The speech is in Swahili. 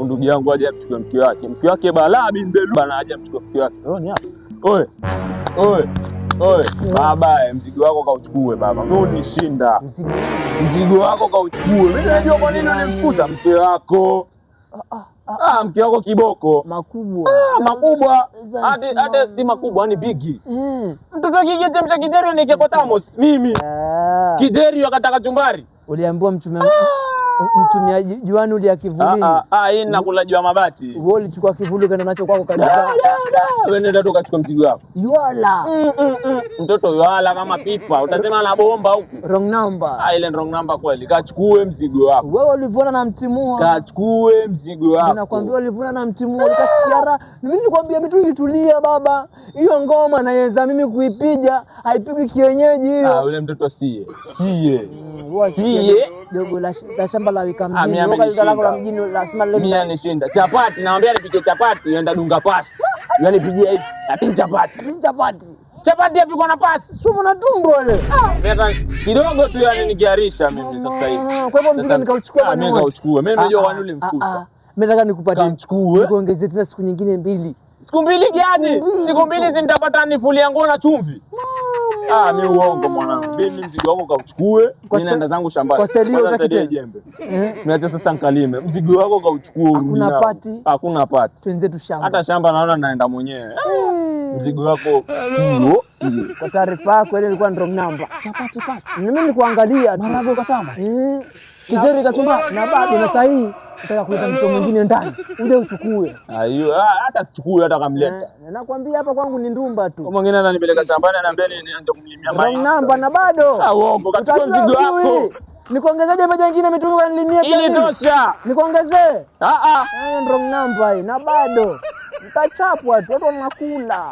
Ndugu yangu aje amchukue mke wake. Mke wake balaa bimbelu bana, aje amchukue mke wake. Unaona hapa? Oe. Baba, mzigo wako kauchukue baba. Mimi unishinda. Mzigo wako kauchukue. Mimi najua kwa nini unamfukuza mke wako. Mke wako kiboko. Makubwa. Hata si makubwa, ni bigi. Mtoto kike chemsha kideri ni kwa Tamos. Mimi. Kideri akataka chumbari. Uliambiwa mchumia juani ulia kivulini. Hii nakula jua mabati. Wewe ulichukua kivuli kana nacho kwako kabisa. Wewe nenda tu kachukua mzigo wako. Yuala. Mtoto yuala kama pipa. Utasema na bomba huku. Wrong number. Ile wrong number kweli. Kachukue mzigo wako. Wewe ulivuna na mtimua. Kachukue mzigo wako. Ninakwambia ulivuna na mtimua. Ukasikia raha. Mimi nilikwambia mtu itulia baba. Hiyo ngoma naweza mimi kuipiga. Haipigi kienyeji hiyo. Yule mtoto sie. Dogo la shamba la wika mjini. Wakati lako la mjini lazima leo. Mimi anishinda. Chapati naambia nipike chapati, yenda dunga pasi. Yaani pigia hivi. Lakini chapati yapikwa na pasi. Sio na tumbo ile. Kidogo tu yani nikiarisha mimi sasa hivi. Kwa hivyo mzigo nikauchukua mimi nikauchukua. Mimi najua wani ulimfukuza. Mimi nataka nikupatie. Kamchukue. Nikuongezee tena siku nyingine 2. Siku 2 gani? Siku 2 zinitapata nifulia nguo na chumvi. Mimi uongo mwanangu. Mimi mzigo wako kauchukue. Mimi naenda zangu shambani. Kwa stadio utaki jembe. Niache sasa nkalime. Mzigo wako kauchukue. Hakuna pati. Twenzetu shamba. Hata shamba naona naenda mwenyewe. Mzigo wako sio. Kwa taarifa yako ile ilikuwa wrong number. Chapati pasi. Mimi nilikuangalia marago katama. Kideri kachumba na bado na sahihi. Nataka kuleta mtu mwingine ndani. Uje uchukue. Hiyo hata sichukue hata kamleta. Nakwambia hapa kwangu ni ndumba tu. Kwa mwingine ananipeleka shambani ananiambia nianze kumlimia mai. Namba na bado. Uongo, kachukua mzigo wako. Nikuongezeje moja nyingine mitungu kanilimia tena. Ili tosha. Nikuongezee? Wrong number hii na bado. Mtachapwa tu watu wanakula.